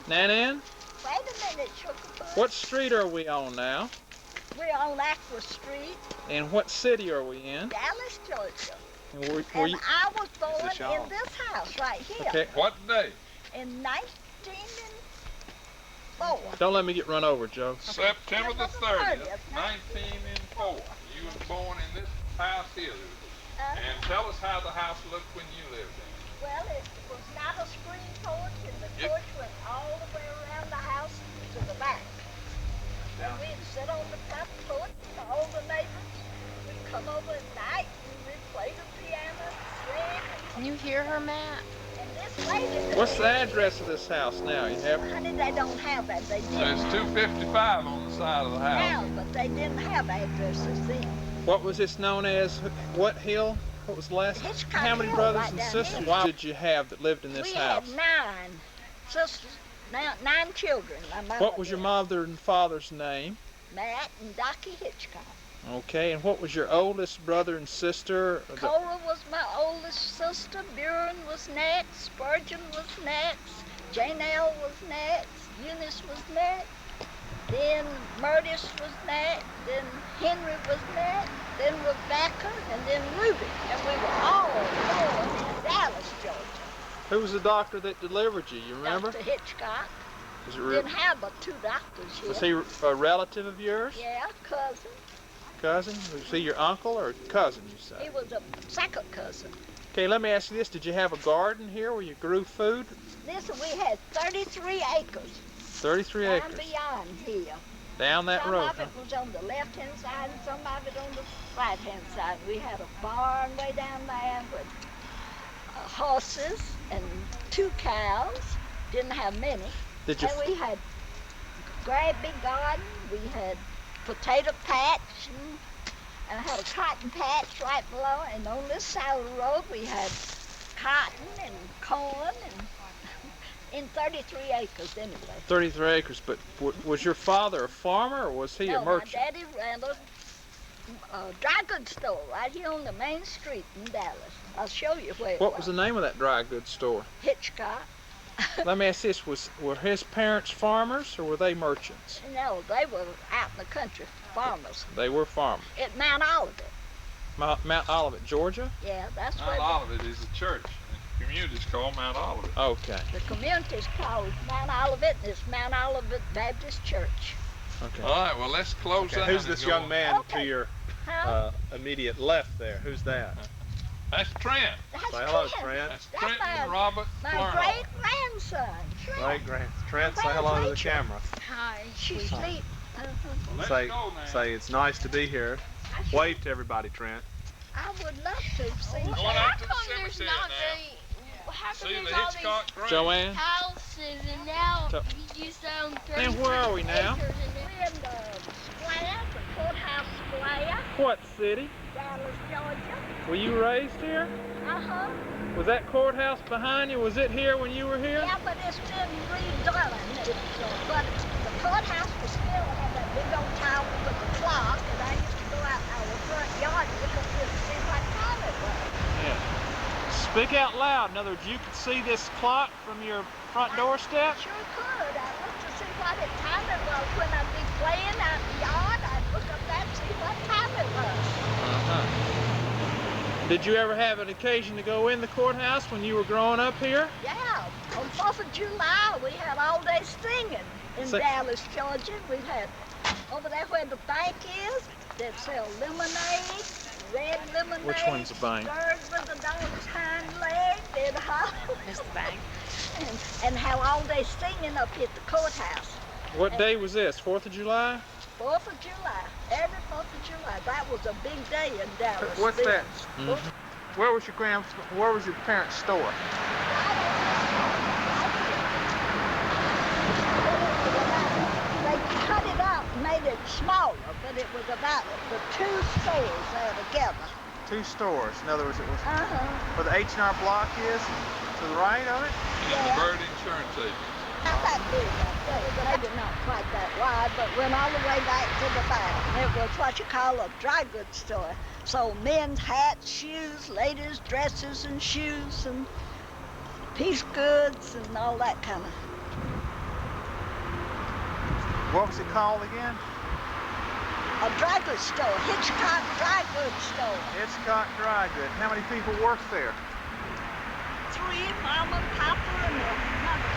Nannan? Wait a minute, Sugarfoot. What street are we on now? We're on Aqua Street, And what city are we in? Dallas, Georgia. And were And you... I was born in this house right here Okay. What day? in 1904. Don't let me get run over, Joe. September the 30th, 1904. You were born in this house here. And tell us how the house looked when you lived in it. Well, it was not a screen porch, and the porch went all the way around the house to the back. And we'd sit on the front porch, and all the neighbors would come over at night, and we'd play the piano, sing. Can you hear her, Matt? And this lady... What's the address of this house now? You have... Honey, they don't have that. They didn't. There's 255 on the side of the house. Now, but they didn't have addresses then. What was this known as? What hill? What was the last? Hitchcock How many Hill, brothers right and down sisters here. did you have that lived in this We house? had 9 sisters, 9 children. My mother What was your did. mother and father's name? Matt and Docky Hitchcock. Okay, and what was your oldest brother and sister? Cora was my oldest sister. Buren was next. Spurgeon was next. Jane L was next. Eunice was next. Then Myrtis was next. Then Henry was next. Then Rebecca, and then Ruby. And we were all born in Dallas, Georgia. Who was the doctor that delivered you? You remember? Dr. Hitchcock. Was, Didn't have but 2 doctors here. was he a relative of yours? Yeah, cousin. Cousin? Was he your uncle or cousin, you say? He was a second cousin. Okay, let me ask you this. Did you have a garden here where you grew food? Listen, we had 33 acres. 33 down acres. beyond here. Down that Some road, of it was on the left-hand side and some of it on the right-hand side. We had a barn way down there with horses and 2 cows. Didn't have many. Did you? And we had a great big garden. We had potato patch and I had a cotton patch right below. And on this side of the road we had cotton and corn and in 33 acres anyway. 33 acres, but was your father a farmer or was he a merchant? My daddy ran a dry goods store right here on the main street in Dallas. I'll show you where it What was the name of that dry goods store? Hitchcock. Let me ask this, were his parents farmers or were they merchants? No, they were out in the country, farmers. They were farmers. At Mount Olivet. Mount Olivet, Georgia? Yeah, that's Mount where Olivet is a church. The community's called Mount Olivet. Okay. the community's called Mount Olivet, and it's Mount Olivet Baptist Church. Okay. All right, well, let's close that. Who's and this go young on. man Okay. to your Huh? immediate left there? Who's that? That's Trent. That's Say hello, Trent. Trent. That's That's Trent and my- Robert My Flournoy. great-grandson, Trent. Right, Trent, say hello to the camera. Hi. She's asleep. Well, let's Say, go now. say it's nice to be here. Wave to everybody, Trent. I would love to see Going you. out How to the come there's cemetery not now. very... How come See the there's all Hitchcock grave. Joanne? these houses and now So- you used to own 30 And where are we now? acres and We're in the square, the courthouse square, What city? Dallas, Georgia. Were you raised here? Uh-huh. Was that courthouse behind you? Was it here when you were here? Yeah, but it's been redone. But the courthouse was still had that big old tower with the clock, and I used to go out in our front yard and look up there to see what time it was. Yeah. Speak out loud. In other words, you could see this clock from your front doorstep? I sure could. I looked to see what time it was. When I'd be playing out in the yard, I'd look up there and see what time it was. Did you ever have an occasion to go in the courthouse when you were growing up here? Yeah, on 4th of July, we had all day singing in So- Dallas, Georgia. We had over there where the bank is, they'd sell lemonade, red lemonade. Which one's the bank? Stirred with the dog's hind leg, they'd holler. It's the bank. And have all day singing up here at the courthouse. What day was this? 4th of July? 4th of July, every 4th of July. That was a big day in Dallas. What's then. that? Where was your where was your parents' store? They cut it up, made it smaller, but it was about the 2 stores there together. 2 stores. In other words, it was Uh-huh. where the H&R Block is, to the right of it? And the Bird Insurance Agent. Not that big, I tell you, but maybe not quite that wide, but went all the way back to the back. It was what you call a dry goods store. So men's hats, shoes, ladies' dresses and shoes and piece goods and all that kind of. What was it called again? A dry goods store, Hitchcock Dry Goods Store. Hitchcock Dry Goods. How many people worked there? 3, Mama, Papa, and Mother.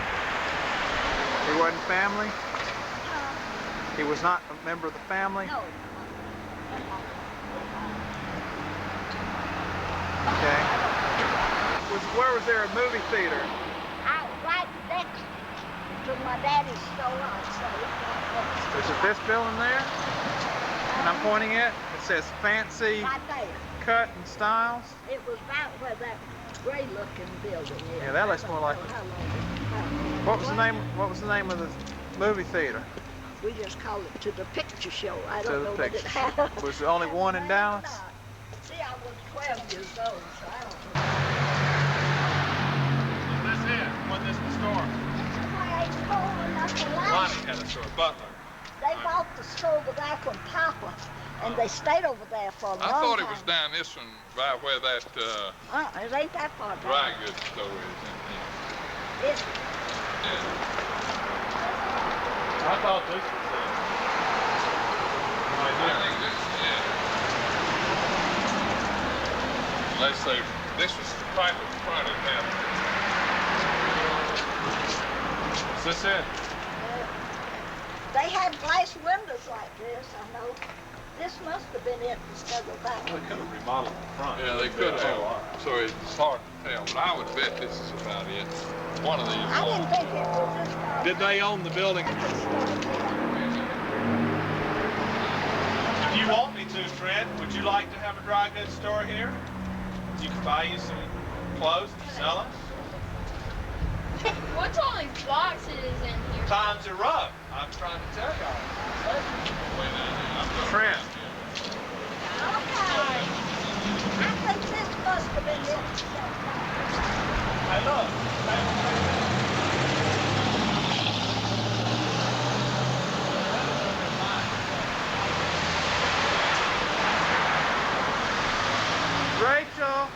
He wasn't family? Uh, He was not a member of the family? no. Okay. Where was there a movie theater? Out right next to my daddy's store, I'd say. Is it this building there? And I'm pointing at? It says Fancy Right there. Cut and Styles? It was right where that gray-looking building is. Yeah, that looks more like it. What was the name of the movie theater? We just call it To the Picture Show. I To don't the know what it Picture. had. Was there only one in Dallas? See, I was 12 years old, so I don't know. Is this it? Wasn't this the store? I ain't told nothing like Lonnie had a store, Butler. They bought the store over there from Papa, and they stayed over there for a long time. I thought it was down this one by where that It ain't that far down. dry goods store is in here. It's, Yeah. I thought this was it. I think this, yeah. Unless this was the pipe in front of them. Is this it? they had glass windows like this, I know. This must have been it instead of that. Well, they could have remodeled the front. Yeah, they could have. So it's hard to tell, but I would bet this is about it. One of these. I didn't think it was this far. Did they own the building? If you want me to, Trent, would you like to have a dry goods store here? You can buy you some clothes and sell them. What's all these boxes in here? Times are rough. I'm trying to tell y'all. Trent. Okay. I think this must have been it. Hey, look. Rachel.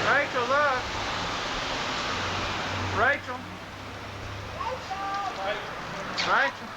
Rachel, look. Rachel. Rachel.